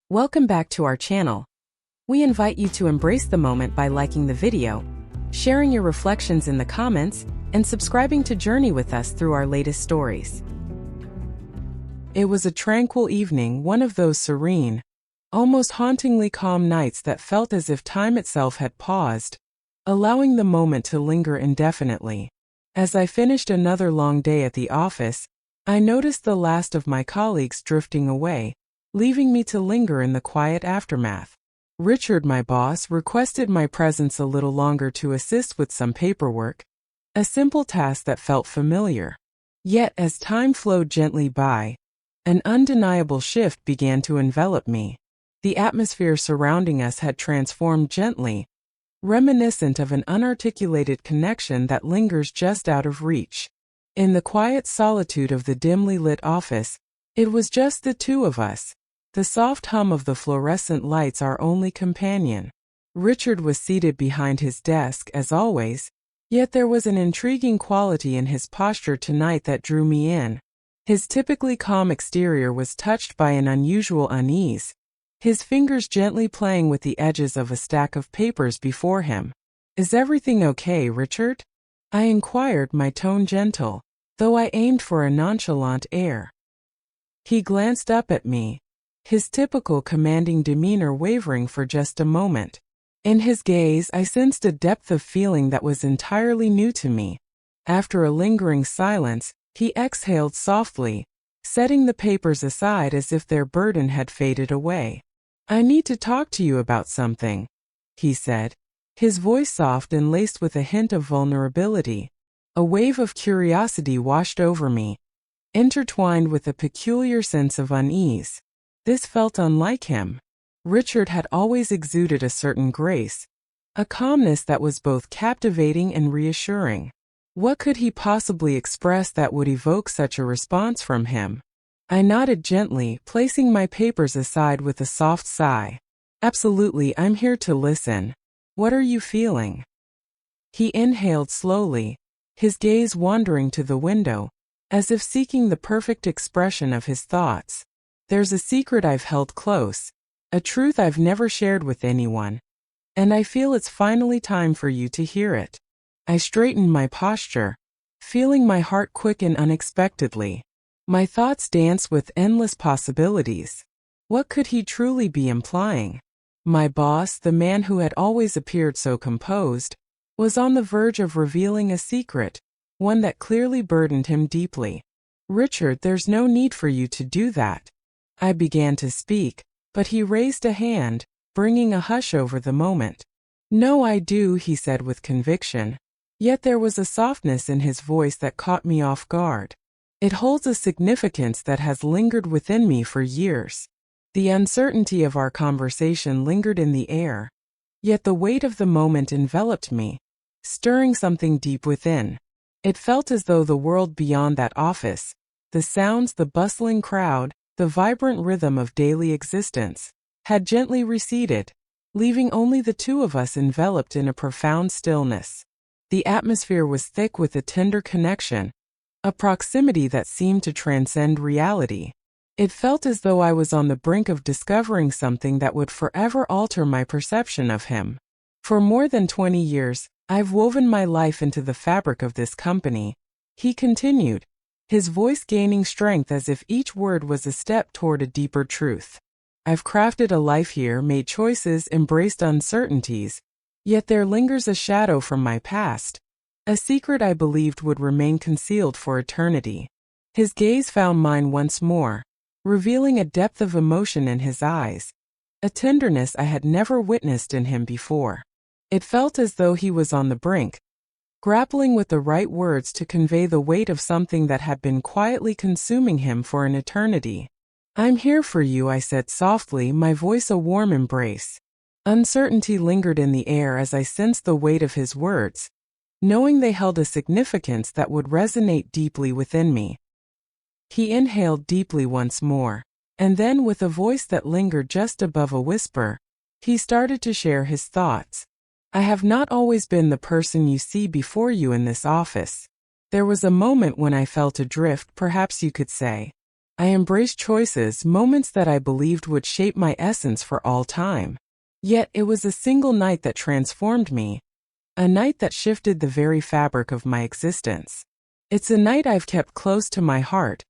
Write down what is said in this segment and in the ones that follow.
Welcome back to our channel. We invite you to embrace the moment by liking the video, sharing your reflections in the comments, and subscribing to journey with us through our latest stories. It was a tranquil evening, one of those serene, almost hauntingly calm nights that felt as if time itself had paused, allowing the moment to linger indefinitely. As I finished another long day at the office, I noticed the last of my colleagues drifting away, leaving me to linger in the quiet aftermath. Richard, my boss, requested my presence a little longer to assist with some paperwork, a simple task that felt familiar. Yet as time flowed gently by, an undeniable shift began to envelop me. The atmosphere surrounding us had transformed gently, reminiscent of an unarticulated connection that lingers just out of reach. In the quiet solitude of the dimly lit office, it was just the two of us. The soft hum of the fluorescent lights our only companion. Richard was seated behind his desk as always, yet there was an intriguing quality in his posture tonight that drew me in. His typically calm exterior was touched by an unusual unease, his fingers gently playing with the edges of a stack of papers before him. "Is everything okay, Richard?" I inquired, my tone gentle, though I aimed for a nonchalant air. He glanced up at me, his typical commanding demeanor wavering for just a moment. In his gaze, I sensed a depth of feeling that was entirely new to me. After a lingering silence, he exhaled softly, setting the papers aside as if their burden had faded away. "I need to talk to you about something," he said, his voice soft and laced with a hint of vulnerability. A wave of curiosity washed over me, intertwined with a peculiar sense of unease. This felt unlike him. Richard had always exuded a certain grace, a calmness that was both captivating and reassuring. What could he possibly express that would evoke such a response from him? I nodded gently, placing my papers aside with a soft sigh. "Absolutely, I'm here to listen. What are you feeling?" He inhaled slowly, his gaze wandering to the window, as if seeking the perfect expression of his thoughts. "There's a secret I've held close, a truth I've never shared with anyone, and I feel it's finally time for you to hear it." I straightened my posture, feeling my heart quicken unexpectedly. My thoughts danced with endless possibilities. What could he truly be implying? My boss, the man who had always appeared so composed, was on the verge of revealing a secret, one that clearly burdened him deeply. "Richard, there's no need for you to do that." I began to speak, but he raised a hand, bringing a hush over the moment. "No, I do," he said with conviction. Yet there was a softness in his voice that caught me off guard. "It holds a significance that has lingered within me for years." The uncertainty of our conversation lingered in the air, yet the weight of the moment enveloped me, stirring something deep within. It felt as though the world beyond that office, the sounds, the bustling crowd, the vibrant rhythm of daily existence, had gently receded, leaving only the two of us enveloped in a profound stillness. The atmosphere was thick with a tender connection, a proximity that seemed to transcend reality. It felt as though I was on the brink of discovering something that would forever alter my perception of him. "For more than 20 years, I've woven my life into the fabric of this company," he continued, his voice gaining strength as if each word was a step toward a deeper truth. "I've crafted a life here, made choices, embraced uncertainties, yet there lingers a shadow from my past, a secret I believed would remain concealed for eternity." His gaze found mine once more, revealing a depth of emotion in his eyes, a tenderness I had never witnessed in him before. It felt as though he was on the brink, grappling with the right words to convey the weight of something that had been quietly consuming him for an eternity. "I'm here for you," I said softly, my voice a warm embrace. Uncertainty lingered in the air as I sensed the weight of his words, knowing they held a significance that would resonate deeply within me. He inhaled deeply once more, and then with a voice that lingered just above a whisper, he started to share his thoughts. "I have not always been the person you see before you in this office. There was a moment when I felt adrift, perhaps you could say. I embraced choices, moments that I believed would shape my essence for all time. Yet it was a single night that transformed me, a night that shifted the very fabric of my existence. It's a night I've kept close to my heart,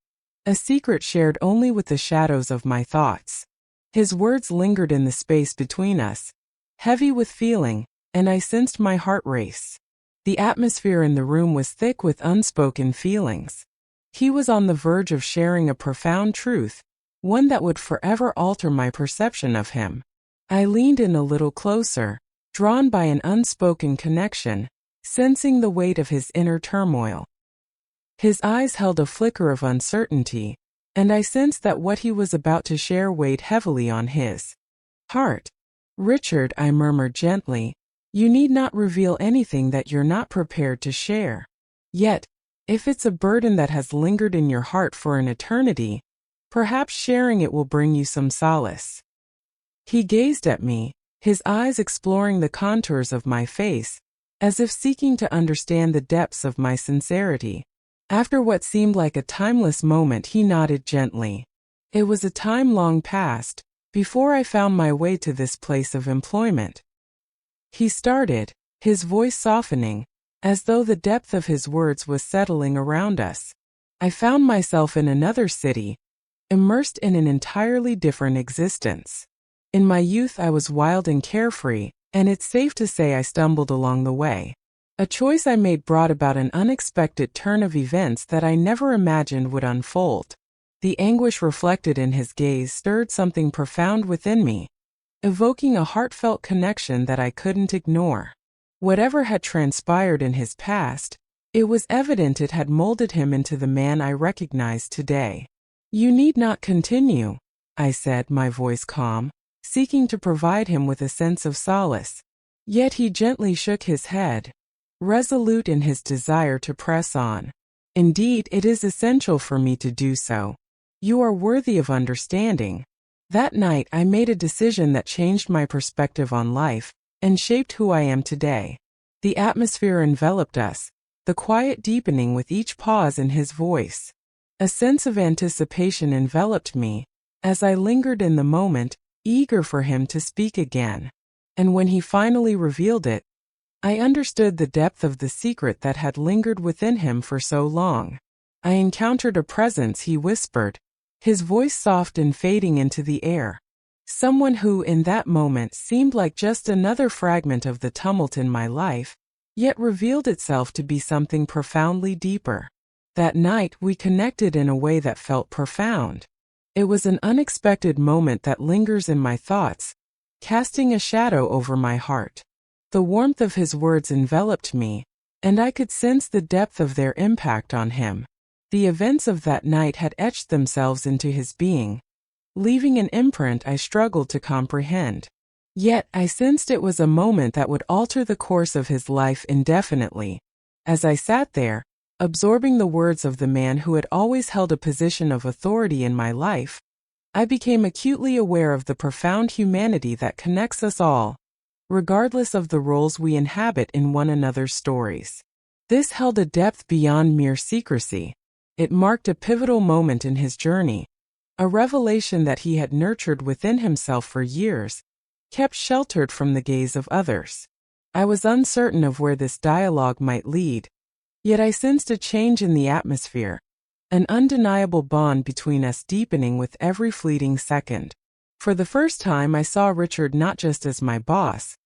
a secret shared only with the shadows of my thoughts. His words lingered in the space between us, heavy with feeling, and I sensed my heart race. The atmosphere in the room was thick with unspoken feelings. He was on the verge of sharing a profound truth, one that would forever alter my perception of him. I leaned in a little closer, drawn by an unspoken connection, sensing the weight of his inner turmoil. His eyes held a flicker of uncertainty, and I sensed that what he was about to share weighed heavily on his heart. "Richard," I murmured gently, "you need not reveal anything that you're not prepared to share. Yet, if it's a burden that has lingered in your heart for an eternity, perhaps sharing it will bring you some solace." He gazed at me, his eyes exploring the contours of my face, as if seeking to understand the depths of my sincerity. After what seemed like a timeless moment, he nodded gently. "It was a time long past, before I found my way to this place of employment." He started, his voice softening, as though the depth of his words was settling around us. "I found myself in another city, immersed in an entirely different existence. In my youth I was wild and carefree, and it's safe to say I stumbled along the way. A choice I made brought about an unexpected turn of events that I never imagined would unfold." The anguish reflected in his gaze stirred something profound within me, evoking a heartfelt connection that I couldn't ignore. Whatever had transpired in his past, it was evident it had molded him into the man I recognized today. "You need not continue," I said, my voice calm, seeking to provide him with a sense of solace. Yet he gently shook his head, resolute in his desire to press on. "Indeed, it is essential for me to do so. You are worthy of understanding. That night I made a decision that changed my perspective on life and shaped who I am today." The atmosphere enveloped us, the quiet deepening with each pause in his voice. A sense of anticipation enveloped me, as I lingered in the moment, eager for him to speak again. And when he finally revealed it, I understood the depth of the secret that had lingered within him for so long. "I encountered a presence," he whispered, his voice soft and fading into the air. "Someone who, in that moment, seemed like just another fragment of the tumult in my life, yet revealed itself to be something profoundly deeper." That night, we connected in a way that felt profound. It was an unexpected moment that lingers in my thoughts, casting a shadow over my heart. The warmth of his words enveloped me, and I could sense the depth of their impact on him. The events of that night had etched themselves into his being, leaving an imprint I struggled to comprehend. Yet I sensed it was a moment that would alter the course of his life indefinitely. As I sat there, absorbing the words of the man who had always held a position of authority in my life, I became acutely aware of the profound humanity that connects us all, regardless of the roles we inhabit in one another's stories. This held a depth beyond mere secrecy. It marked a pivotal moment in his journey, a revelation that he had nurtured within himself for years, kept sheltered from the gaze of others. I was uncertain of where this dialogue might lead, yet I sensed a change in the atmosphere, an undeniable bond between us deepening with every fleeting second. For the first time I saw Richard not just as my boss,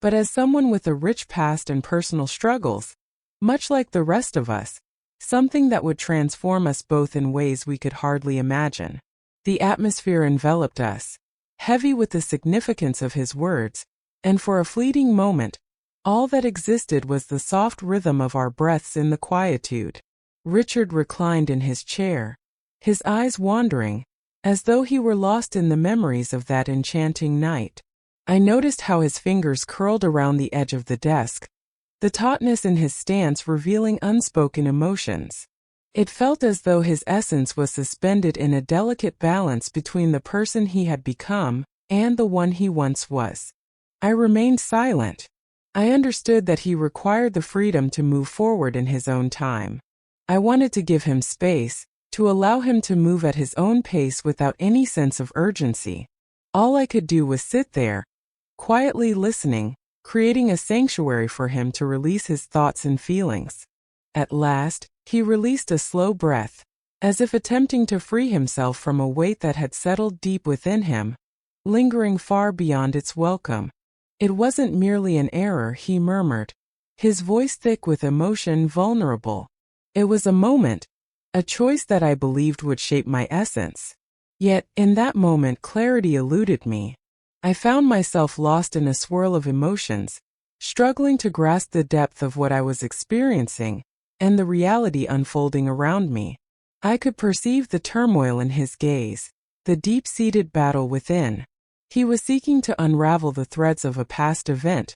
but as someone with a rich past and personal struggles, much like the rest of us, something that would transform us both in ways we could hardly imagine. The atmosphere enveloped us, heavy with the significance of his words, and for a fleeting moment, all that existed was the soft rhythm of our breaths in the quietude. Richard reclined in his chair, his eyes wandering, as though he were lost in the memories of that enchanting night. I noticed how his fingers curled around the edge of the desk, the tautness in his stance revealing unspoken emotions. It felt as though his essence was suspended in a delicate balance between the person he had become and the one he once was. I remained silent. I understood that he required the freedom to move forward in his own time. I wanted to give him space, to allow him to move at his own pace without any sense of urgency. All I could do was sit there, quietly listening, creating a sanctuary for him to release his thoughts and feelings. At last, he released a slow breath, as if attempting to free himself from a weight that had settled deep within him, lingering far beyond its welcome. "It wasn't merely an error," he murmured, his voice thick with emotion, vulnerable. "It was a moment, a choice that I believed would shape my essence." Yet, in that moment, clarity eluded me. I found myself lost in a swirl of emotions, struggling to grasp the depth of what I was experiencing and the reality unfolding around me. I could perceive the turmoil in his gaze, the deep-seated battle within. He was seeking to unravel the threads of a past event,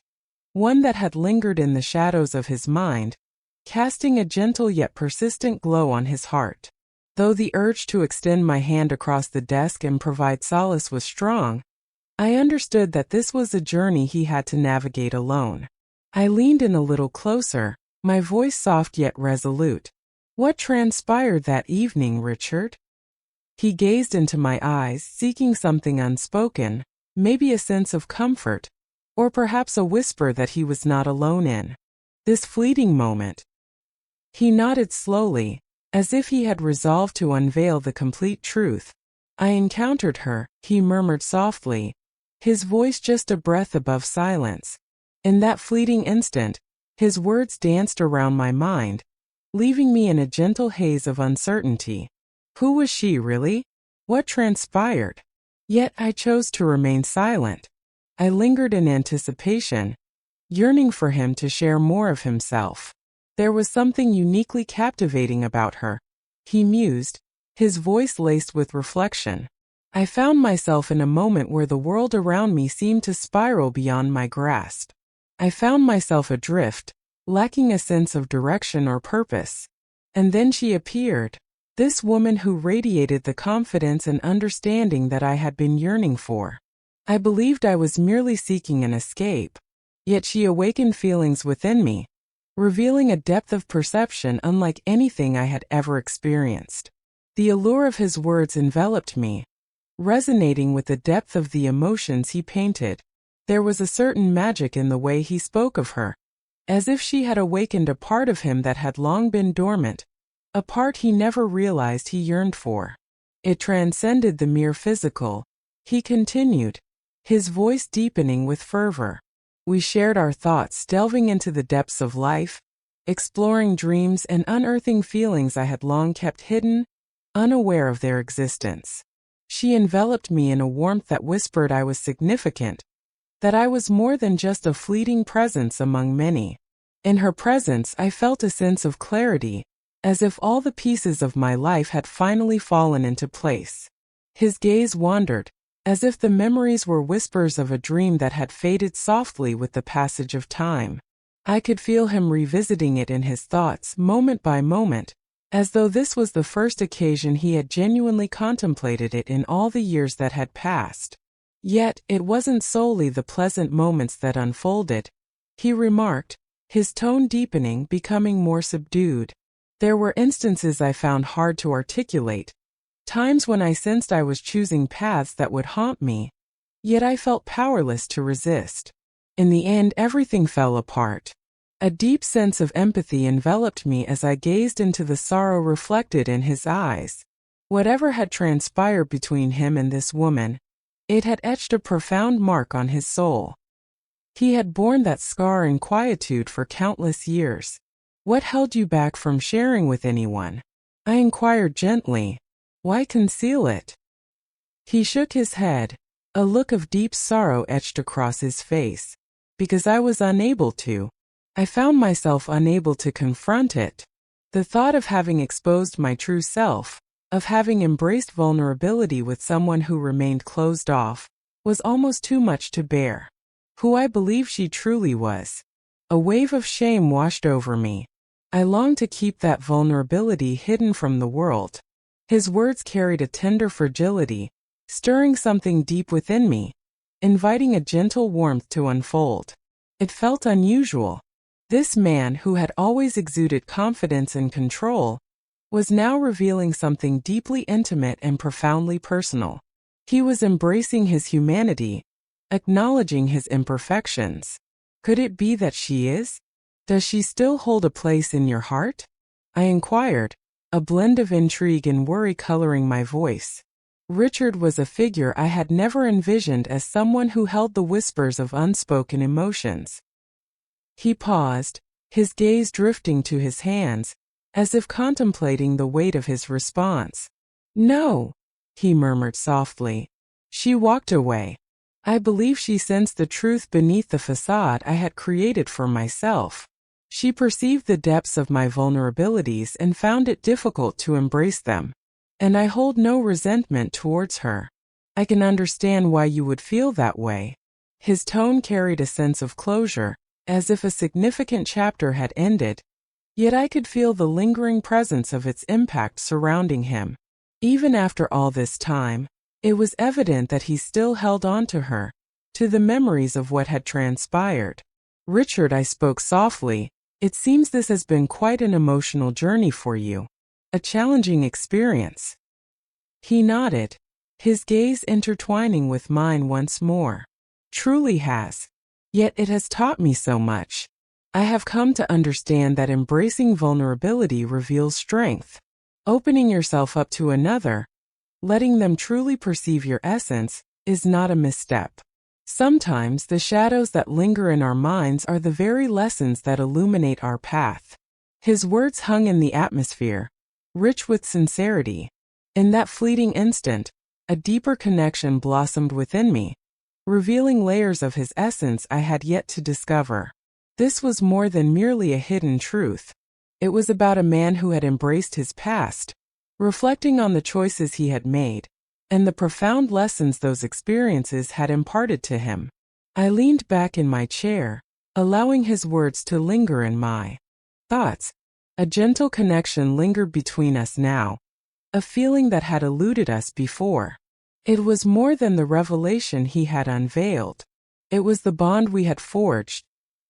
one that had lingered in the shadows of his mind, casting a gentle yet persistent glow on his heart. Though the urge to extend my hand across the desk and provide solace was strong, I understood that this was a journey he had to navigate alone. I leaned in a little closer, my voice soft yet resolute. "What transpired that evening, Richard?" He gazed into my eyes, seeking something unspoken, maybe a sense of comfort, or perhaps a whisper that he was not alone in this fleeting moment. He nodded slowly, as if he had resolved to unveil the complete truth. "I encountered her," he murmured softly, his voice just a breath above silence. In that fleeting instant, his words danced around my mind, leaving me in a gentle haze of uncertainty. Who was she, really? What transpired? Yet I chose to remain silent. I lingered in anticipation, yearning for him to share more of himself. There was something uniquely captivating about her, he mused, his voice laced with reflection. I found myself in a moment where the world around me seemed to spiral beyond my grasp. I found myself adrift, lacking a sense of direction or purpose. And then she appeared, this woman who radiated the confidence and understanding that I had been yearning for. I believed I was merely seeking an escape, yet she awakened feelings within me, revealing a depth of perception unlike anything I had ever experienced. The allure of his words enveloped me, resonating with the depth of the emotions he painted. There was a certain magic in the way he spoke of her, as if she had awakened a part of him that had long been dormant, a part he never realized he yearned for. It transcended the mere physical, he continued, his voice deepening with fervor. We shared our thoughts, delving into the depths of life, exploring dreams and unearthing feelings I had long kept hidden, unaware of their existence. She enveloped me in a warmth that whispered I was significant, that I was more than just a fleeting presence among many. In her presence, I felt a sense of clarity, as if all the pieces of my life had finally fallen into place. His gaze wandered, as if the memories were whispers of a dream that had faded softly with the passage of time. I could feel him revisiting it in his thoughts moment by moment, as though this was the first occasion he had genuinely contemplated it in all the years that had passed. Yet, it wasn't solely the pleasant moments that unfolded, he remarked, his tone deepening, becoming more subdued. There were instances I found hard to articulate, times when I sensed I was choosing paths that would haunt me, yet I felt powerless to resist. In the end, everything fell apart. A deep sense of empathy enveloped me as I gazed into the sorrow reflected in his eyes. Whatever had transpired between him and this woman, it had etched a profound mark on his soul. He had borne that scar in quietude for countless years. What held you back from sharing with anyone? I inquired gently. Why conceal it? He shook his head, a look of deep sorrow etched across his face. Because I was unable to. I found myself unable to confront it. The thought of having exposed my true self, of having embraced vulnerability with someone who remained closed off, was almost too much to bear. Who I believed she truly was. A wave of shame washed over me. I longed to keep that vulnerability hidden from the world. His words carried a tender fragility, stirring something deep within me, inviting a gentle warmth to unfold. It felt unusual. This man, who had always exuded confidence and control, was now revealing something deeply intimate and profoundly personal. He was embracing his humanity, acknowledging his imperfections. Could it be that she is? Does she still hold a place in your heart? I inquired, a blend of intrigue and worry coloring my voice. Richard was a figure I had never envisioned as someone who held the whispers of unspoken emotions. He paused, his gaze drifting to his hands, as if contemplating the weight of his response. "No," he murmured softly. She walked away. I believe she sensed the truth beneath the facade I had created for myself. She perceived the depths of my vulnerabilities and found it difficult to embrace them. And I hold no resentment towards her. I can understand why you would feel that way. His tone carried a sense of closure, as if a significant chapter had ended, yet I could feel the lingering presence of its impact surrounding him. Even after all this time, it was evident that he still held on to her, to the memories of what had transpired. "Richard," I spoke softly, "it seems this has been quite an emotional journey for you. A challenging experience." He nodded, his gaze intertwining with mine once more. "Truly has. Yet it has taught me so much. I have come to understand that embracing vulnerability reveals strength. Opening yourself up to another, letting them truly perceive your essence, is not a misstep. Sometimes the shadows that linger in our minds are the very lessons that illuminate our path." His words hung in the atmosphere, rich with sincerity. In that fleeting instant, a deeper connection blossomed within me, revealing layers of his essence I had yet to discover. This was more than merely a hidden truth. It was about a man who had embraced his past, reflecting on the choices he had made, and the profound lessons those experiences had imparted to him. I leaned back in my chair, allowing his words to linger in my thoughts. A gentle connection lingered between us now, a feeling that had eluded us before. It was more than the revelation he had unveiled. It was the bond we had forged,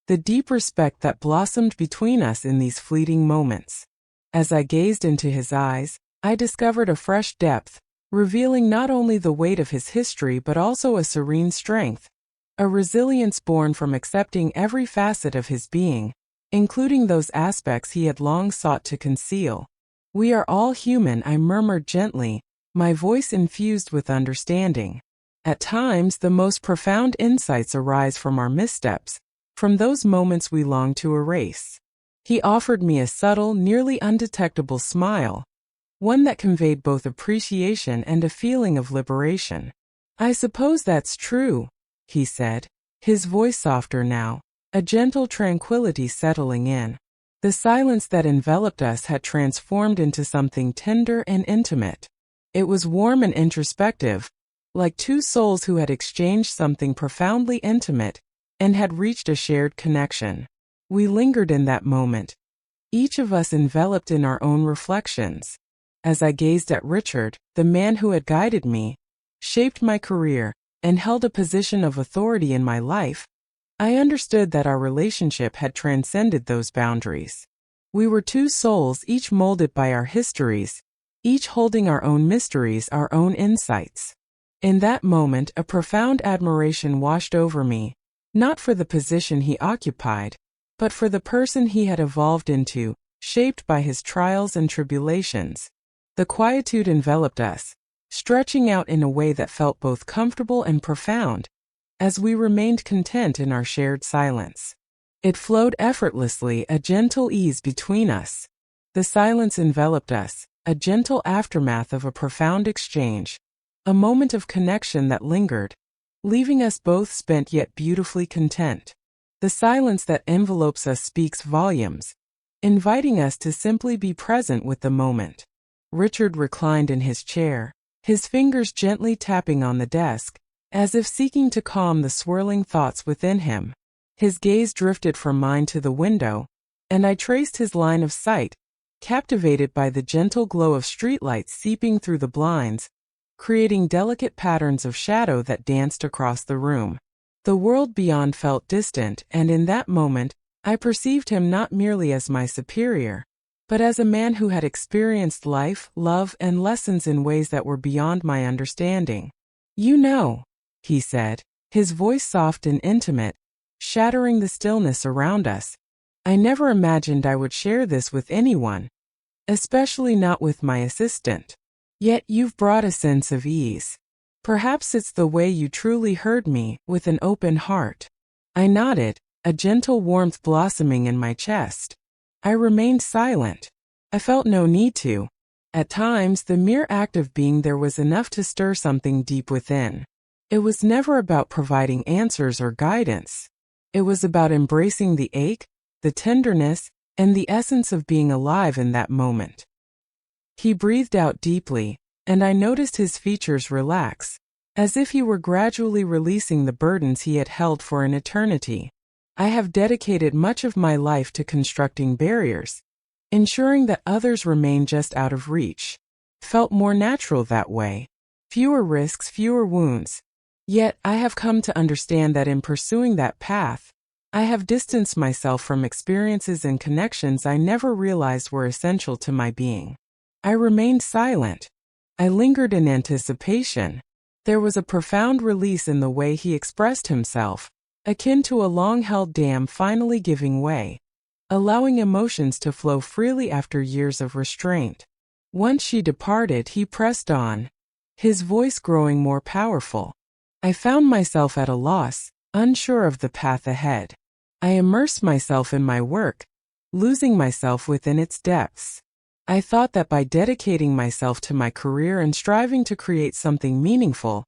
the deep respect that blossomed between us in these fleeting moments. As I gazed into his eyes, I discovered a fresh depth, revealing not only the weight of his history but also a serene strength, a resilience born from accepting every facet of his being, including those aspects he had long sought to conceal. "We are all human," I murmured gently, my voice infused with understanding. "At times, the most profound insights arise from our missteps, from those moments we long to erase." He offered me a subtle, nearly undetectable smile, one that conveyed both appreciation and a feeling of liberation. "I suppose that's true," he said, his voice softer now, a gentle tranquility settling in. The silence that enveloped us had transformed into something tender and intimate. It was warm and introspective, like two souls who had exchanged something profoundly intimate and had reached a shared connection. We lingered in that moment, each of us enveloped in our own reflections. As I gazed at Richard, the man who had guided me, shaped my career, and held a position of authority in my life, I understood that our relationship had transcended those boundaries. We were two souls, each molded by our histories, each holding our own mysteries, our own insights. In that moment, a profound admiration washed over me, not for the position he occupied, but for the person he had evolved into, shaped by his trials and tribulations. The quietude enveloped us, stretching out in a way that felt both comfortable and profound, as we remained content in our shared silence. It flowed effortlessly, a gentle ease between us. The silence enveloped us, a gentle aftermath of a profound exchange, a moment of connection that lingered, leaving us both spent yet beautifully content. The silence that envelopes us speaks volumes, inviting us to simply be present with the moment. Richard reclined in his chair, his fingers gently tapping on the desk, as if seeking to calm the swirling thoughts within him. His gaze drifted from mine to the window, and I traced his line of sight, captivated by the gentle glow of streetlights seeping through the blinds, creating delicate patterns of shadow that danced across the room. The world beyond felt distant, and in that moment, I perceived him not merely as my superior, but as a man who had experienced life, love, and lessons in ways that were beyond my understanding. "You know," he said, his voice soft and intimate, shattering the stillness around us. "I never imagined I would share this with anyone, especially not with my assistant. Yet you've brought a sense of ease. Perhaps it's the way you truly heard me, with an open heart." I nodded, a gentle warmth blossoming in my chest. I remained silent. I felt no need to. At times, the mere act of being there was enough to stir something deep within. It was never about providing answers or guidance. It was about embracing the ache, the tenderness, and the essence of being alive in that moment. He breathed out deeply, and I noticed his features relax, as if he were gradually releasing the burdens he had held for an eternity. "I have dedicated much of my life to constructing barriers, ensuring that others remain just out of reach. Felt more natural that way. Fewer risks, fewer wounds. Yet I have come to understand that in pursuing that path, I have distanced myself from experiences and connections I never realized were essential to my being." I remained silent. I lingered in anticipation. There was a profound release in the way he expressed himself, akin to a long-held dam finally giving way, allowing emotions to flow freely after years of restraint. Once she departed, he pressed on, his voice growing more powerful. I found myself at a loss, unsure of the path ahead. I immersed myself in my work, losing myself within its depths. I thought that by dedicating myself to my career and striving to create something meaningful,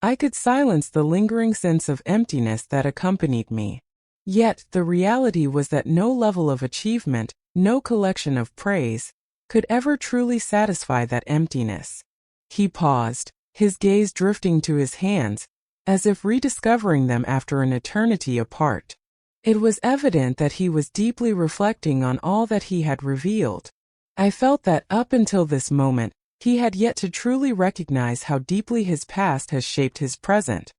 I could silence the lingering sense of emptiness that accompanied me. Yet, the reality was that no level of achievement, no collection of praise, could ever truly satisfy that emptiness. He paused, his gaze drifting to his hands, as if rediscovering them after an eternity apart. It was evident that he was deeply reflecting on all that he had revealed. I felt that up until this moment, he had yet to truly recognize how deeply his past has shaped his present.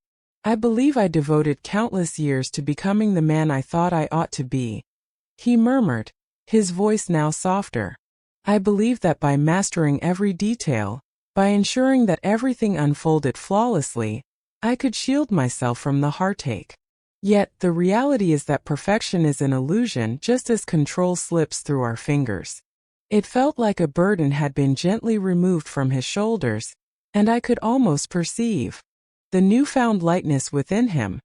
"I believe I devoted countless years to becoming the man I thought I ought to be," he murmured, his voice now softer. "I believe that by mastering every detail, by ensuring that everything unfolded flawlessly, I could shield myself from the heartache. Yet, the reality is that perfection is an illusion just as control slips through our fingers." It felt like a burden had been gently removed from his shoulders, and I could almost perceive the newfound lightness within him,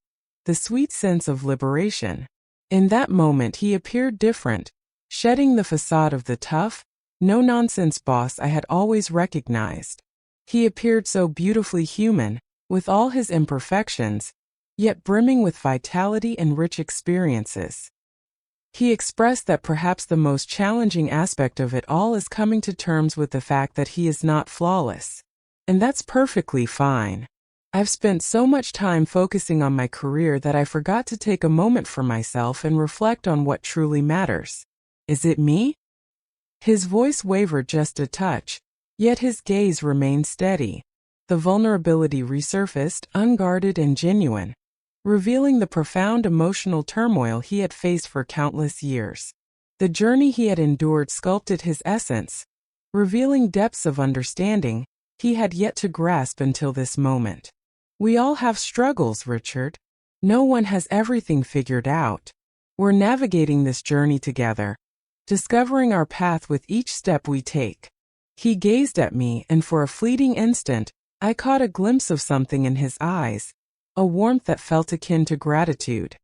the sweet sense of liberation. In that moment he appeared different, shedding the facade of the tough, no-nonsense boss I had always recognized. He appeared so beautifully human, with all his imperfections, yet brimming with vitality and rich experiences. He expressed that perhaps the most challenging aspect of it all is coming to terms with the fact that he is not flawless. And that's perfectly fine. "I've spent so much time focusing on my career that I forgot to take a moment for myself and reflect on what truly matters. Is it me?" His voice wavered just a touch, yet his gaze remained steady. The vulnerability resurfaced, unguarded and genuine, revealing the profound emotional turmoil he had faced for countless years. The journey he had endured sculpted his essence, revealing depths of understanding he had yet to grasp until this moment. "We all have struggles, Richard. No one has everything figured out. We're navigating this journey together, discovering our path with each step we take." He gazed at me, and for a fleeting instant, I caught a glimpse of something in his eyes, a warmth that felt akin to gratitude.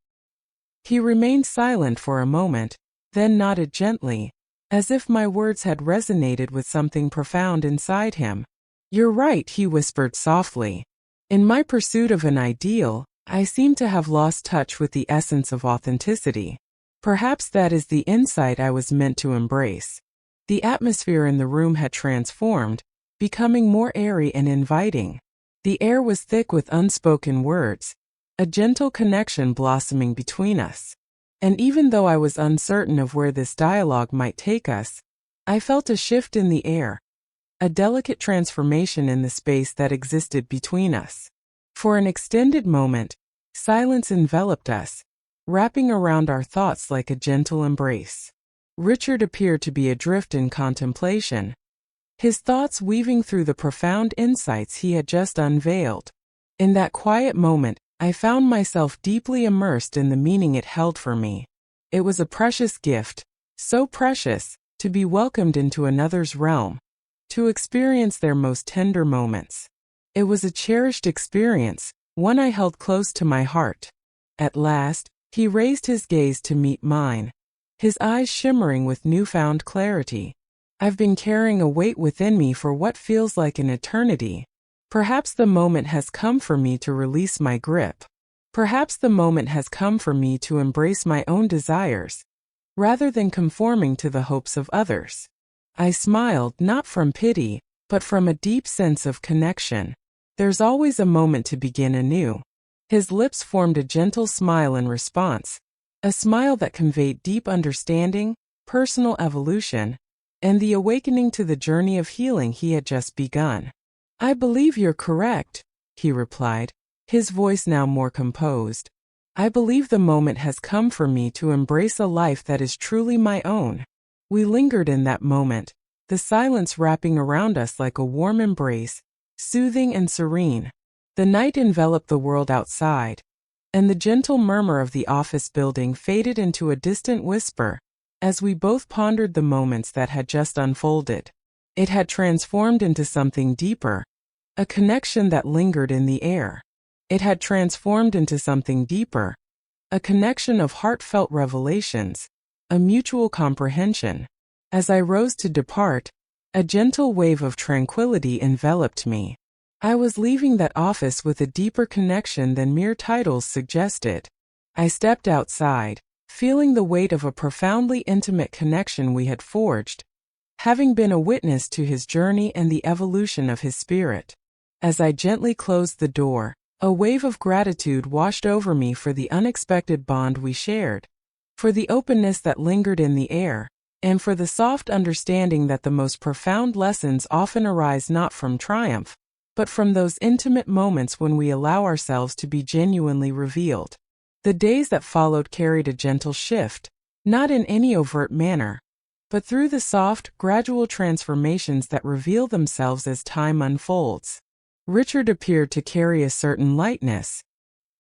He remained silent for a moment, then nodded gently, as if my words had resonated with something profound inside him. "You're right," he whispered softly. "In my pursuit of an ideal, I seem to have lost touch with the essence of authenticity. Perhaps that is the insight I was meant to embrace." The atmosphere in the room had transformed, becoming more airy and inviting. The air was thick with unspoken words, a gentle connection blossoming between us. And even though I was uncertain of where this dialogue might take us, I felt a shift in the air, a delicate transformation in the space that existed between us. For an extended moment, silence enveloped us, wrapping around our thoughts like a gentle embrace. Richard appeared to be adrift in contemplation, his thoughts weaving through the profound insights he had just unveiled. In that quiet moment, I found myself deeply immersed in the meaning it held for me. It was a precious gift, so precious, to be welcomed into another's realm, to experience their most tender moments. It was a cherished experience, one I held close to my heart. At last, he raised his gaze to meet mine, his eyes shimmering with newfound clarity. I've been carrying a weight within me for what feels like an eternity. Perhaps the moment has come for me to release my grip. Perhaps the moment has come for me to embrace my own desires, rather than conforming to the hopes of others. I smiled, not from pity, but from a deep sense of connection. There's always a moment to begin anew. His lips formed a gentle smile in response, a smile that conveyed deep understanding, personal evolution, and the awakening to the journey of healing he had just begun. "I believe you're correct," he replied, his voice now more composed. "I believe the moment has come for me to embrace a life that is truly my own." We lingered in that moment, the silence wrapping around us like a warm embrace, soothing and serene. The night enveloped the world outside, and the gentle murmur of the office building faded into a distant whisper as we both pondered the moments that had just unfolded. It had transformed into something deeper, a connection that lingered in the air. It had transformed into something deeper, a connection of heartfelt revelations, a mutual comprehension. As I rose to depart, a gentle wave of tranquility enveloped me. I was leaving that office with a deeper connection than mere titles suggested. I stepped outside, feeling the weight of a profoundly intimate connection we had forged, having been a witness to his journey and the evolution of his spirit. As I gently closed the door, a wave of gratitude washed over me for the unexpected bond we shared, for the openness that lingered in the air, and for the soft understanding that the most profound lessons often arise not from triumph, but from those intimate moments when we allow ourselves to be genuinely revealed. The days that followed carried a gentle shift, not in any overt manner, but through the soft, gradual transformations that reveal themselves as time unfolds. Richard appeared to carry a certain lightness.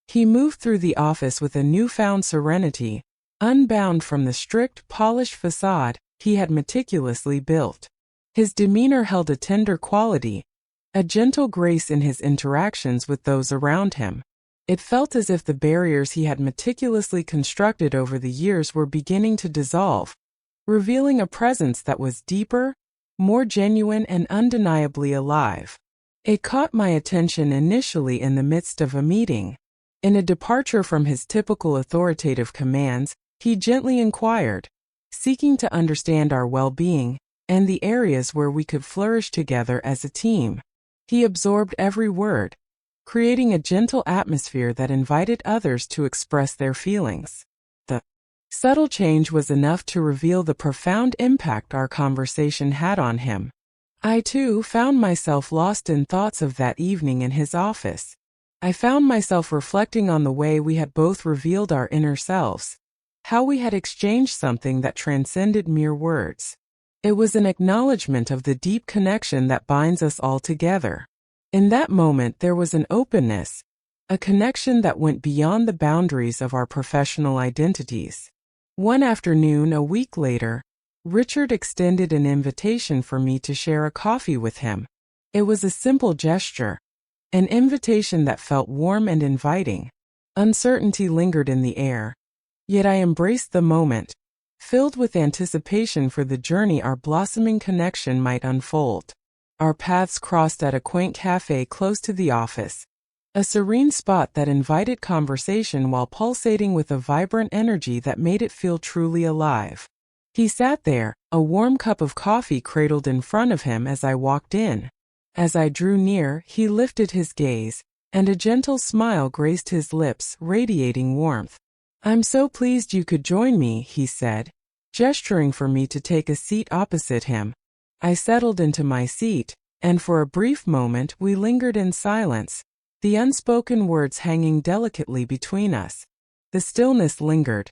He moved through the office with a newfound serenity, unbound from the strict, polished facade he had meticulously built. His demeanor held a tender quality, a gentle grace in his interactions with those around him. It felt as if the barriers he had meticulously constructed over the years were beginning to dissolve, revealing a presence that was deeper, more genuine, and undeniably alive. It caught my attention initially in the midst of a meeting. In a departure from his typical authoritative commands, he gently inquired, seeking to understand our well-being and the areas where we could flourish together as a team. He absorbed every word, creating a gentle atmosphere that invited others to express their feelings. The subtle change was enough to reveal the profound impact our conversation had on him. I too found myself lost in thoughts of that evening in his office. I found myself reflecting on the way we had both revealed our inner selves, how we had exchanged something that transcended mere words. It was an acknowledgement of the deep connection that binds us all together. In that moment there was an openness, a connection that went beyond the boundaries of our professional identities. One afternoon a week later, Richard extended an invitation for me to share a coffee with him. It was a simple gesture, an invitation that felt warm and inviting. Uncertainty lingered in the air, yet I embraced the moment, filled with anticipation for the journey our blossoming connection might unfold. Our paths crossed at a quaint cafe close to the office, a serene spot that invited conversation while pulsating with a vibrant energy that made it feel truly alive. He sat there, a warm cup of coffee cradled in front of him as I walked in. As I drew near, he lifted his gaze, and a gentle smile graced his lips, radiating warmth. "I'm so pleased you could join me," he said, gesturing for me to take a seat opposite him. I settled into my seat, and for a brief moment we lingered in silence, the unspoken words hanging delicately between us. The stillness lingered,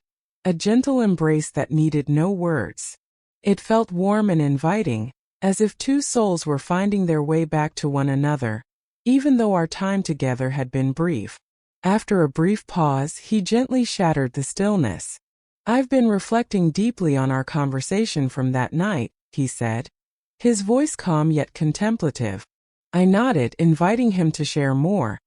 a gentle embrace that needed no words. It felt warm and inviting, as if two souls were finding their way back to one another, even though our time together had been brief. After a brief pause, he gently shattered the stillness. "I've been reflecting deeply on our conversation from that night," he said, his voice calm yet contemplative. I nodded, inviting him to share more,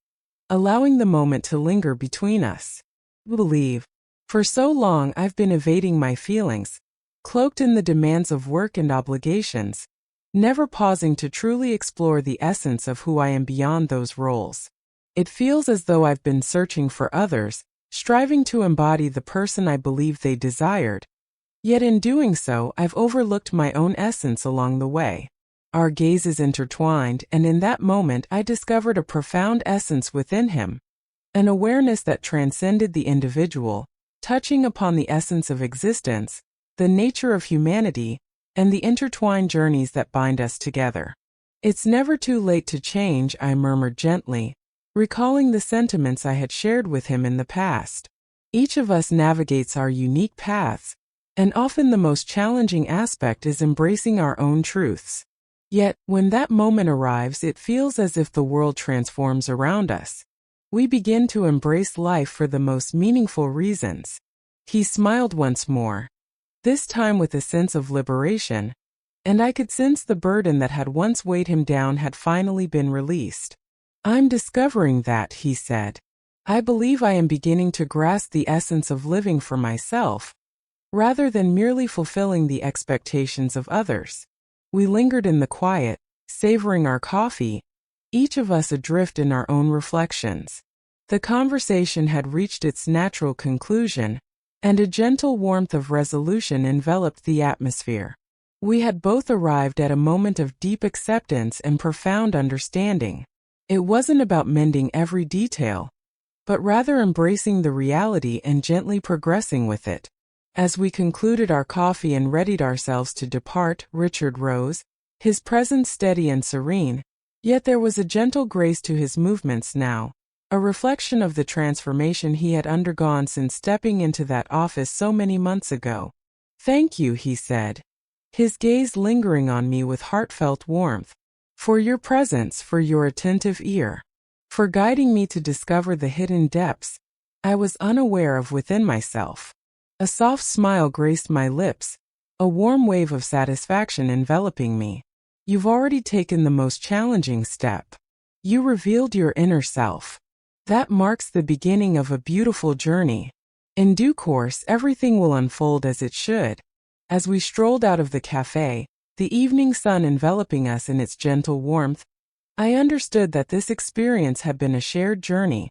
allowing the moment to linger between us. "Believe, for so long I've been evading my feelings, cloaked in the demands of work and obligations, never pausing to truly explore the essence of who I am beyond those roles. It feels as though I've been searching for others, striving to embody the person I believed they desired. Yet in doing so, I've overlooked my own essence along the way." Our gazes intertwined, and in that moment I discovered a profound essence within him, an awareness that transcended the individual, touching upon the essence of existence, the nature of humanity, and the intertwined journeys that bind us together. "It's never too late to change," I murmured gently, recalling the sentiments I had shared with him in the past. "Each of us navigates our unique paths, and often the most challenging aspect is embracing our own truths. Yet, when that moment arrives, it feels as if the world transforms around us. We begin to embrace life for the most meaningful reasons." He smiled once more, this time with a sense of liberation, and I could sense the burden that had once weighed him down had finally been released. "I'm discovering that," he said. "I believe I am beginning to grasp the essence of living for myself, rather than merely fulfilling the expectations of others." We lingered in the quiet, savoring our coffee, each of us adrift in our own reflections. The conversation had reached its natural conclusion, and a gentle warmth of resolution enveloped the atmosphere. We had both arrived at a moment of deep acceptance and profound understanding. It wasn't about mending every detail, but rather embracing the reality and gently progressing with it. As we concluded our coffee and readied ourselves to depart, Richard rose, his presence steady and serene, yet there was a gentle grace to his movements now, a reflection of the transformation he had undergone since stepping into that office so many months ago. "Thank you," he said, his gaze lingering on me with heartfelt warmth, "for your presence, for your attentive ear, for guiding me to discover the hidden depths I was unaware of within myself." A soft smile graced my lips, a warm wave of satisfaction enveloping me. "You've already taken the most challenging step. You revealed your inner self. That marks the beginning of a beautiful journey. In due course, everything will unfold as it should." As we strolled out of the cafe, the evening sun enveloping us in its gentle warmth, I understood that this experience had been a shared journey,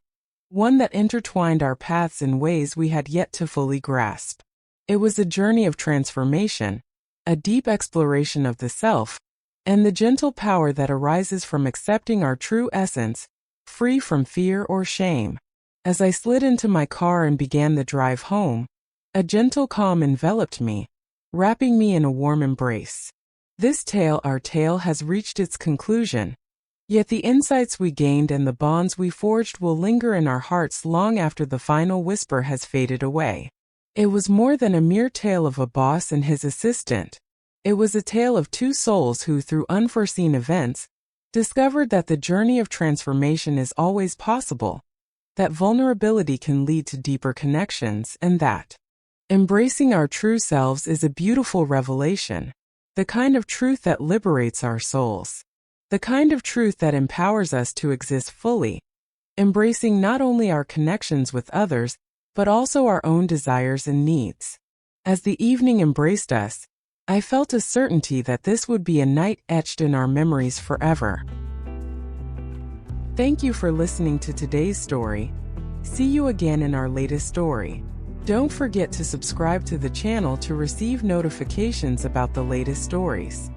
one that intertwined our paths in ways we had yet to fully grasp. It was a journey of transformation, a deep exploration of the self, and the gentle power that arises from accepting our true essence, free from fear or shame. As I slid into my car and began the drive home, a gentle calm enveloped me, wrapping me in a warm embrace. Our tale has reached its conclusion. Yet the insights we gained and the bonds we forged will linger in our hearts long after the final whisper has faded away. It was more than a mere tale of a boss and his assistant. It was a tale of two souls who, through unforeseen events, discovered that the journey of transformation is always possible, that vulnerability can lead to deeper connections, and that embracing our true selves is a beautiful revelation, the kind of truth that liberates our souls. The kind of truth that empowers us to exist fully, embracing not only our connections with others, but also our own desires and needs. As the evening embraced us, I felt a certainty that this would be a night etched in our memories forever. Thank you for listening to today's story. See you again in our latest story. Don't forget to subscribe to the channel to receive notifications about the latest stories.